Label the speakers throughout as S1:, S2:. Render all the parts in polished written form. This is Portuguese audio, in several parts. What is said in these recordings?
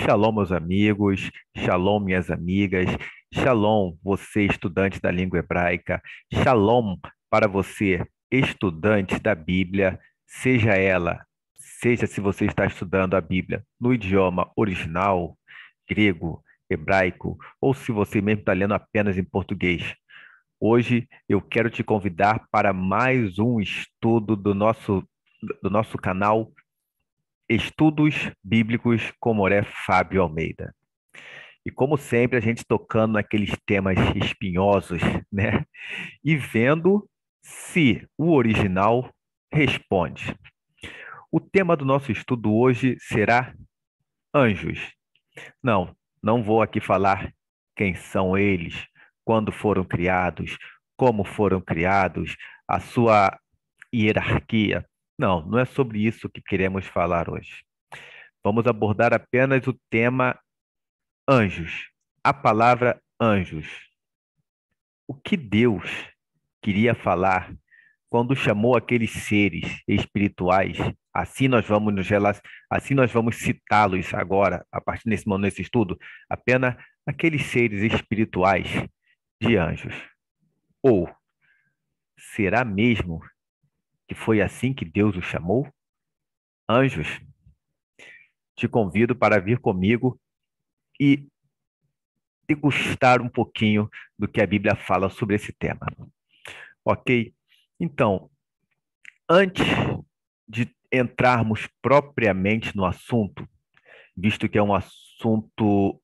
S1: Shalom, meus amigos, shalom, minhas amigas, shalom, você, estudante da língua hebraica, shalom para você, estudante da Bíblia, seja se você está estudando a Bíblia no idioma original, grego, hebraico, ou se você mesmo está lendo apenas em português. Hoje eu quero te convidar para mais um estudo do nosso canal Estudos Bíblicos com Moré Fábio Almeida. E como sempre, a gente tocando naqueles temas espinhosos, né? E vendo se o original responde. O tema do nosso estudo hoje será anjos. Não, não vou aqui falar quem são eles, quando foram criados, como foram criados, a sua hierarquia. Não, não é sobre isso que queremos falar hoje. Vamos abordar apenas o tema anjos. A palavra anjos. O que Deus queria falar quando chamou aqueles seres espirituais? Assim nós vamos citá-los agora, a partir desse momento, nesse estudo, apenas aqueles seres espirituais de anjos. Ou será mesmo que foi assim que Deus os chamou? Anjos, te convido para vir comigo e degustar um pouquinho do que a Bíblia fala sobre esse tema. Ok? Então, antes de entrarmos propriamente no assunto, visto que é um assunto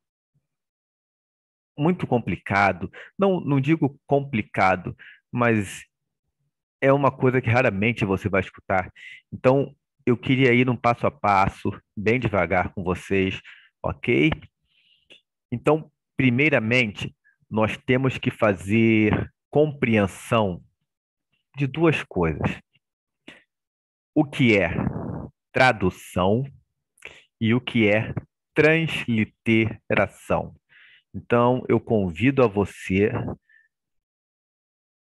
S1: muito complicado, não digo complicado, mas é uma coisa que raramente você vai escutar. Então, eu queria ir num passo a passo, bem devagar com vocês, ok? Então, primeiramente, nós temos que fazer compreensão de duas coisas: o que é tradução e o que é transliteração. Então, eu convido a você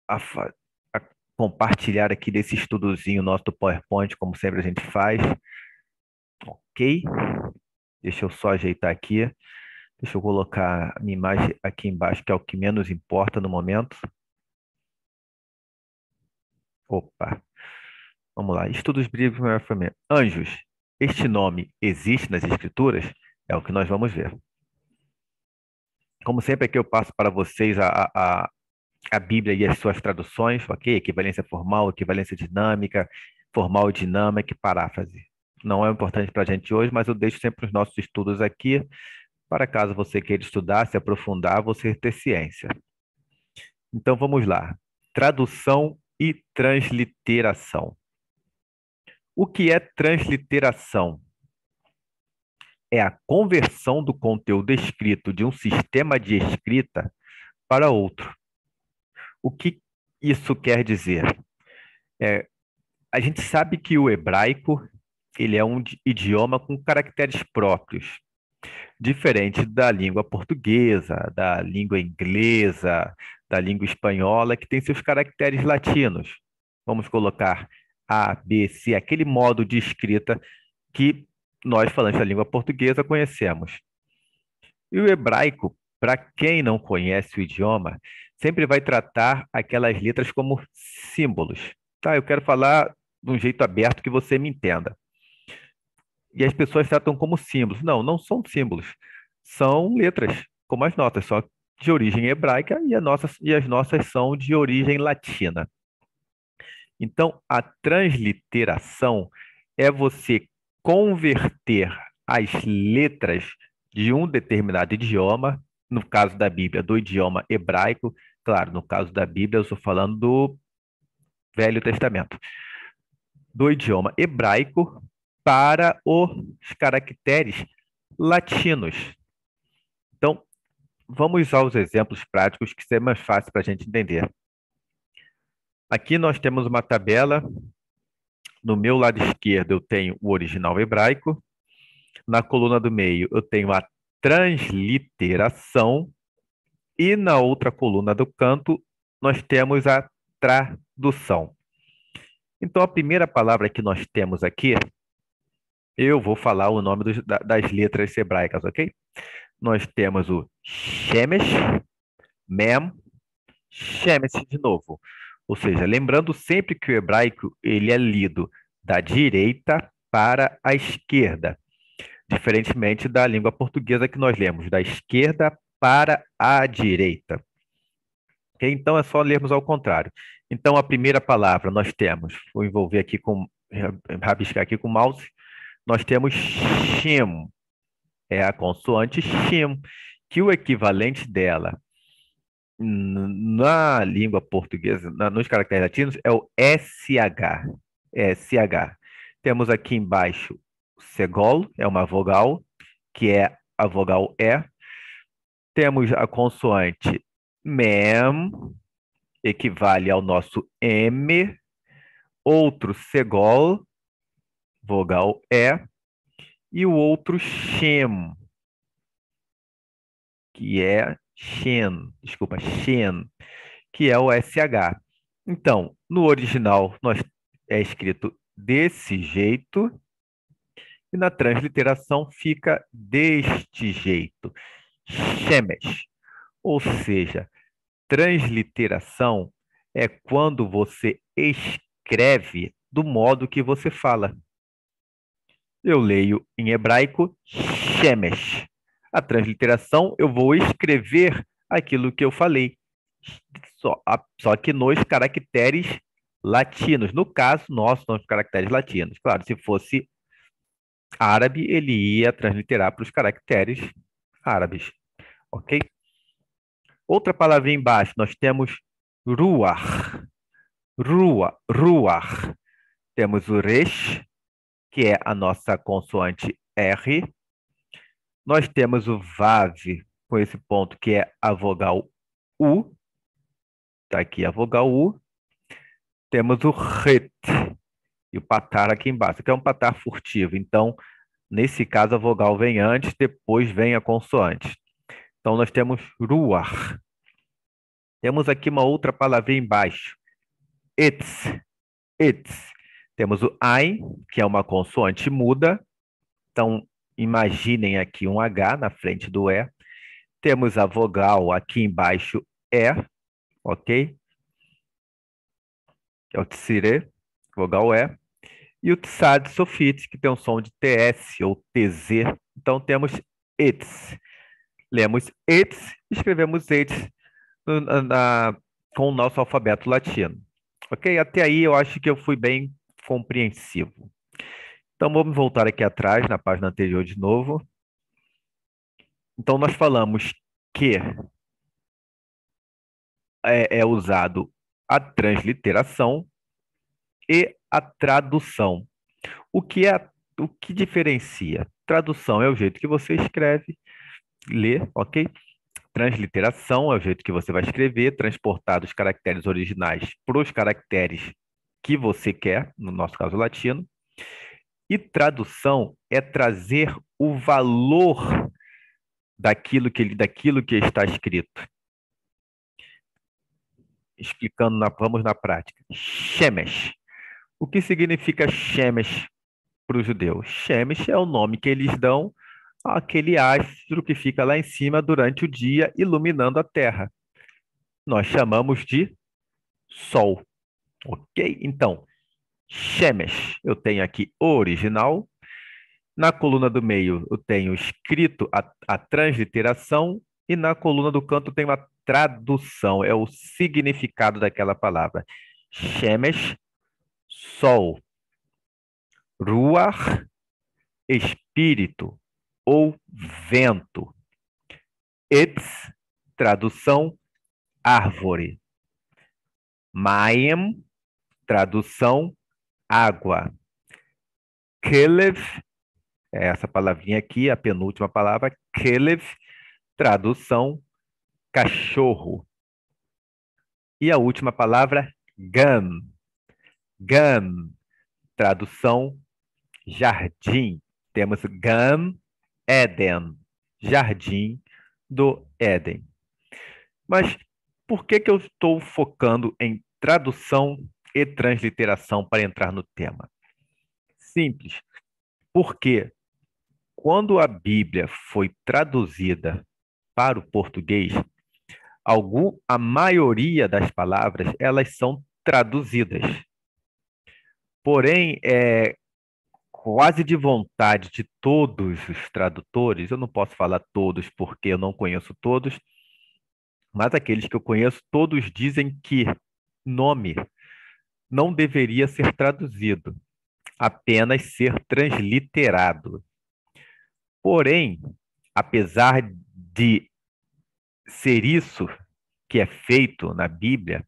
S1: a, a compartilhar aqui desse estudozinho nosso do PowerPoint, como sempre a gente faz, ok? Deixa eu só ajeitar aqui. Deixa eu colocar a minha imagem aqui embaixo, que é o que menos importa no momento. Opa, vamos lá. Estudos bíblicos, anjos. Este nome existe nas Escrituras? É o que nós vamos ver. Como sempre, aqui eu passo para vocês a Bíblia e as suas traduções, ok? Equivalência formal, equivalência dinâmica, formal, dinâmica e paráfrase. Não é importante para a gente hoje, mas eu deixo sempre os nossos estudos aqui, para caso você queira estudar, se aprofundar, você ter ciência. Então vamos lá. Tradução e transliteração. O que é transliteração? É a conversão do conteúdo escrito de um sistema de escrita para outro. O que isso quer dizer? A gente sabe que o hebraico ele é um idioma com caracteres próprios, diferente da língua portuguesa, da língua inglesa, da língua espanhola, que tem seus caracteres latinos. Vamos colocar A, B, C, aquele modo de escrita que nós, falantes da língua portuguesa, conhecemos. E o hebraico, para quem não conhece o idioma, sempre vai tratar aquelas letras como símbolos. Tá? Eu quero falar de um jeito aberto que você me entenda. E as pessoas tratam como símbolos. Não, não são símbolos. São letras, como as nossas, só de origem hebraica e as nossas são de origem latina. Então, a transliteração é você converter as letras de um determinado idioma, no caso da Bíblia, do idioma hebraico. Claro, no caso da Bíblia, eu estou falando do Velho Testamento, do idioma hebraico para os caracteres latinos. Então, vamos aos exemplos práticos que é mais fácil para a gente entender. Aqui nós temos uma tabela. No meu lado esquerdo eu tenho o original hebraico. Na coluna do meio eu tenho a transliteração. E na outra coluna do canto nós temos a tradução. Então, a primeira palavra que nós temos aqui, Eu vou falar o nome das letras hebraicas, ok? Nós temos o Shemesh, Mem, Shemesh de novo. Ou seja, lembrando sempre que o hebraico ele é lido da direita para a esquerda, diferentemente da língua portuguesa que nós lemos da esquerda para a direita. Ok? Então é só lermos ao contrário. Então a primeira palavra nós temos, vou envolver aqui com, rabiscar aqui com o mouse, nós temos Shem, é a consoante Shem, que o equivalente dela na língua portuguesa, nos caracteres latinos, é o SH. SH. Temos aqui embaixo Segol, é uma vogal, que é a vogal E. Temos a consoante Mem, equivale ao nosso M. Outro Segol, vogal E. E o outro Shem, que é Shen, desculpa, Shen, que é o SH. Então, no original, é escrito desse jeito, e na transliteração fica deste jeito, Shemesh. Ou seja, transliteração é quando você escreve do modo que você fala. Eu leio em hebraico Shemesh. A transliteração, eu vou escrever aquilo que eu falei, só que nos caracteres latinos. No caso, nós somos caracteres latinos. Claro, se fosse árabe, ele ia transliterar para os caracteres árabes, ok? Outra palavrinha embaixo, nós temos ruach. Ruach. Temos o resh, que é a nossa consoante R. Nós temos o vav, com esse ponto, que é a vogal U. Está aqui a vogal U. Temos o het e o patar aqui embaixo, que é um patar furtivo. Então, nesse caso, a vogal vem antes, depois vem a consoante. Então, nós temos ruach. Temos aqui uma outra palavrinha embaixo. Etz. Etz. Temos o ain, que é uma consoante muda. Então, imaginem aqui um H na frente do E. Temos a vogal aqui embaixo, E, ok? Que é o tsire, vogal E. E o tsad sofit, que tem um som de TS ou TZ. Então, temos etz. Lemos etz, escrevemos etz com o nosso alfabeto latino. Ok? Até aí eu acho que eu fui bem compreensivo. Então, vamos voltar aqui atrás, na página anterior de novo. Então, nós falamos que é usado a transliteração e a tradução. O que diferencia? Tradução é o jeito que você escreve, lê, ok? Transliteração é o jeito que você vai escrever, transportar os caracteres originais para os caracteres que você quer, no nosso caso latino. E tradução é trazer o valor daquilo que está escrito. Explicando, vamos na prática. Shemesh. O que significa Shemesh para os judeus? Shemesh é o nome que eles dão àquele astro que fica lá em cima durante o dia, iluminando a terra. Nós chamamos de Sol. Ok? Então, Shemesh, eu tenho aqui o original. Na coluna do meio, eu tenho escrito a transliteração. E na coluna do canto, eu tenho a tradução. É o significado daquela palavra. Shemesh, Sol. Ruach, espírito ou vento. Etz, tradução, árvore. Mayim, tradução, água. Kelev, essa palavrinha aqui, a penúltima palavra, Kelev, tradução, cachorro. E a última palavra, Gan. Gan, tradução, jardim. Temos Gan Eden, jardim do Éden. Mas por que eu estou focando em tradução e transliteração para entrar no tema? Simples. Porque quando a Bíblia foi traduzida para o português, a maioria das palavras elas são traduzidas. Porém, quase de vontade de todos os tradutores, eu não posso falar todos porque eu não conheço todos, mas aqueles que eu conheço, todos dizem que nome não deveria ser traduzido, apenas ser transliterado. Porém, apesar de ser isso que é feito na Bíblia,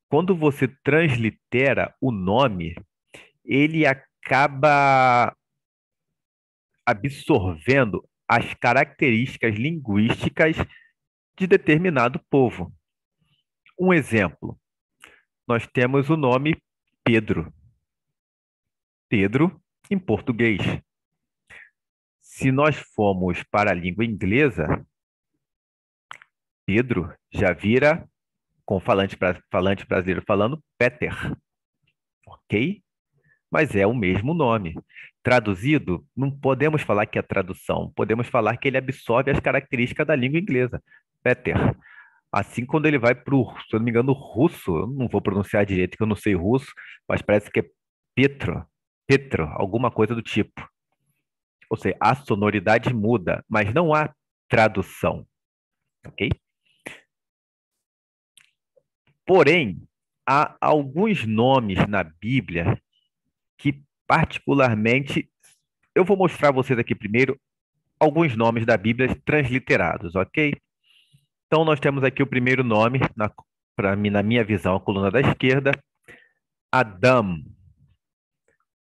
S1: quando você translitera o nome, ele acaba absorvendo as características linguísticas de determinado povo. Um exemplo, nós temos o nome Pedro. Pedro, em português. Se nós formos para a língua inglesa, Pedro já vira, com falante brasileiro falando, Peter, ok? Mas é o mesmo nome. Traduzido, não podemos falar que é tradução, podemos falar que ele absorve as características da língua inglesa. Peter. Assim, quando ele vai para o, se eu não me engano, russo, eu não vou pronunciar direito, que eu não sei russo, mas parece que é Petro, Petro, alguma coisa do tipo. Ou seja, a sonoridade muda, mas não há tradução, ok? Porém, há alguns nomes na Bíblia que, particularmente, eu vou mostrar a vocês aqui primeiro alguns nomes da Bíblia transliterados, ok? Então, nós temos aqui o primeiro nome, para mim, na minha visão, a coluna da esquerda, Adam.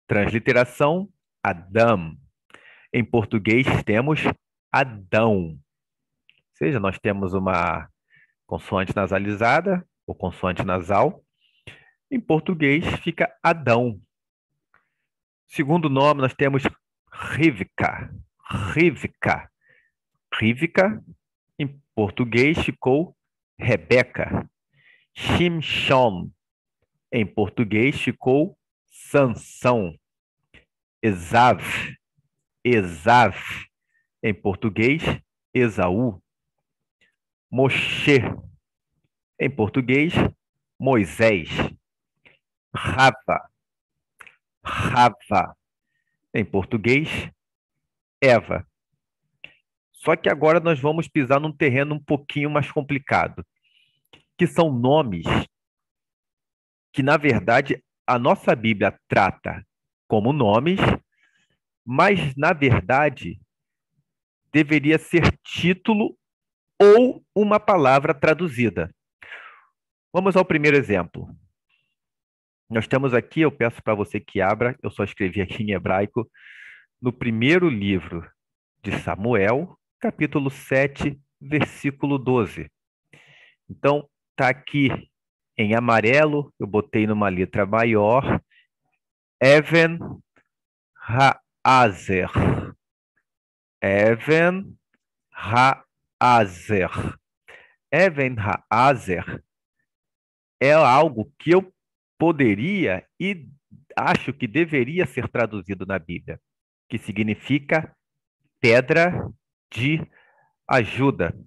S1: Transliteração, Adam. Em português, temos Adão. Ou seja, nós temos uma consoante nasalizada, ou consoante nasal. Em português, fica Adão. Segundo nome, nós temos Rivka. Rivka. Rivka, em português, ficou Rebeca. Shimshon, em português, ficou Sansão. Esav. Esav, em português, Esaú. Moshe, em português, Moisés. Rava, Rava, em português, Eva. Só que agora nós vamos pisar num terreno um pouquinho mais complicado, que são nomes que, na verdade, a nossa Bíblia trata como nomes, mas, na verdade, deveria ser título ou uma palavra traduzida. Vamos ao primeiro exemplo. Nós temos aqui, eu peço para você que abra, eu só escrevi aqui em hebraico, no primeiro livro de Samuel, capítulo 7, versículo 12. Então, está aqui em amarelo, eu botei numa letra maior, Even Haazer. Even Haazer. Even Haazer é algo que eu poderia e acho que deveria ser traduzido na Bíblia, que significa pedra de ajuda.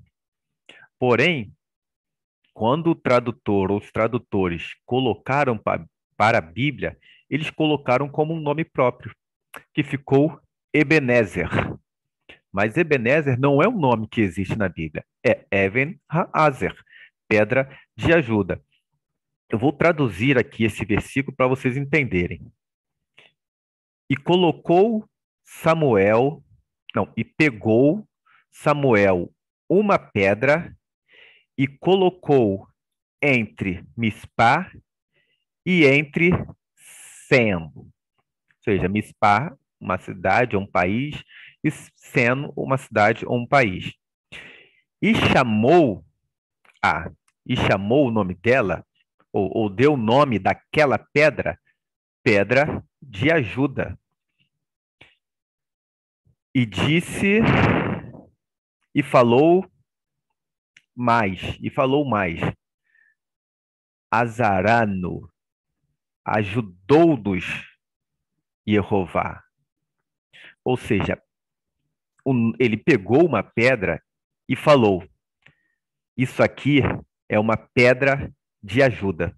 S1: Porém, quando o tradutor ou os tradutores colocaram para a Bíblia, eles colocaram como um nome próprio, que ficou Ebenezer. Mas Ebenezer não é um nome que existe na Bíblia, é Even Haazer, pedra de ajuda. Eu vou traduzir aqui esse versículo para vocês entenderem. E colocou Samuel, não, e pegou Samuel uma pedra e colocou entre Mispá e entre Sem. Ou seja, Mispá, uma cidade ou um país, e Sem, uma cidade ou um país. E chamou e chamou o nome dela, ou deu o nome daquela pedra, pedra de ajuda. E disse, e falou mais. Azarano, ajudou-nos Jeová. Ou seja, ele pegou uma pedra e falou: isso aqui é uma pedra de ajuda.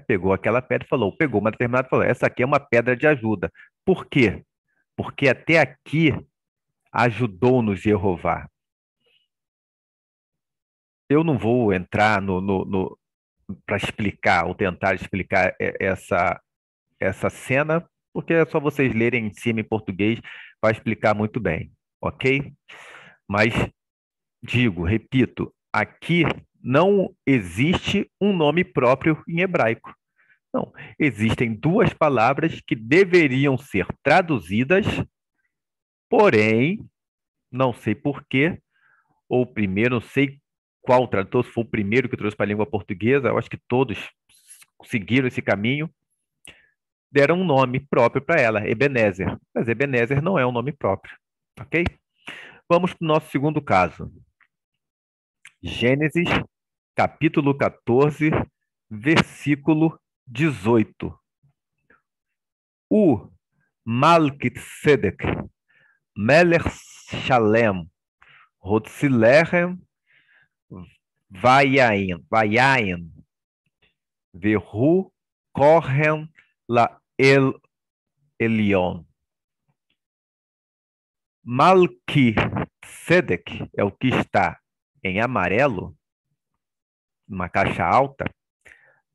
S1: Pegou aquela pedra e falou, pegou uma determinada e falou, essa aqui é uma pedra de ajuda. Por quê? Porque até aqui ajudou-nos Jeová. Eu não vou entrar para explicar ou tentar explicar essa cena, porque é só vocês lerem em cima em português, vai explicar muito bem, ok? Mas digo, repito, aqui não existe um nome próprio em hebraico. Não, existem duas palavras que deveriam ser traduzidas, porém, não sei por quê, ou primeiro, não sei qual tradutor, se foi o primeiro que trouxe para a língua portuguesa, eu acho que todos seguiram esse caminho, deram um nome próprio para ela, Ebenezer. Mas Ebenezer não é um nome próprio, ok? Vamos para o nosso segundo caso. Gênesis, capítulo 14, versículo 18. O Malquitzedek, Melech Shalem, Rotzilechem, Vayain, Vehu, Kohen, La Elion. Malquitzedek é o que está em amarelo, uma caixa alta.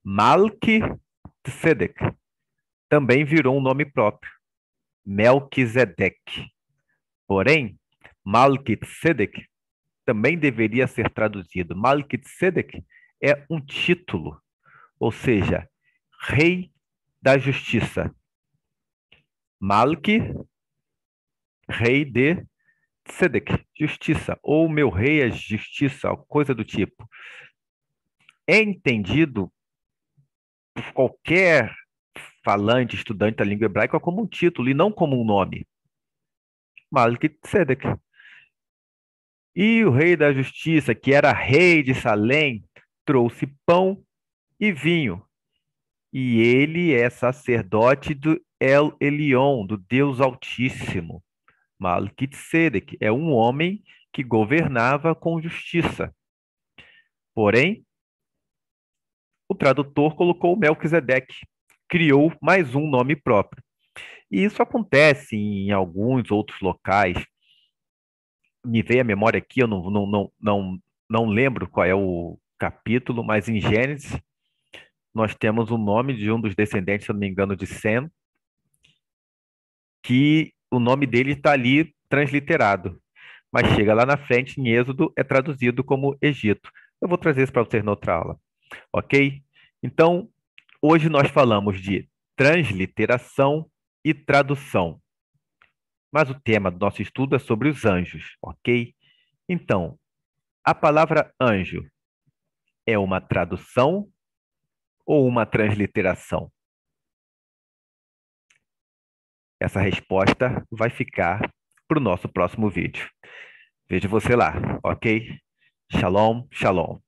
S1: Malquitzedek também virou um nome próprio, Melquisedeque. Porém, Malquitzedek também deveria ser traduzido. Malquitzedek é um título, ou seja, rei da justiça. Malki, rei de Tzedek, justiça, ou meu rei é justiça, coisa do tipo. É entendido por qualquer falante, estudante da língua hebraica como um título e não como um nome. Malquitzedek. E o rei da justiça, que era rei de Salém, trouxe pão e vinho. E ele é sacerdote do El Elyon, do Deus Altíssimo. Malquitzedek é um homem que governava com justiça. Porém, o tradutor colocou Melquisedeque, criou mais um nome próprio. E isso acontece em alguns outros locais. Me veio à memória aqui, eu não lembro qual é o capítulo, mas em Gênesis nós temos o nome de um dos descendentes, se eu não me engano, de Sem, que o nome dele está ali transliterado. Mas chega lá na frente, em Êxodo, é traduzido como Egito. Eu vou trazer isso para vocês na outra aula, ok? Então, hoje nós falamos de transliteração e tradução. Mas o tema do nosso estudo é sobre os anjos, ok? Então, a palavra anjo é uma tradução ou uma transliteração? Essa resposta vai ficar para o nosso próximo vídeo. Vejo você lá, ok? Shalom, shalom.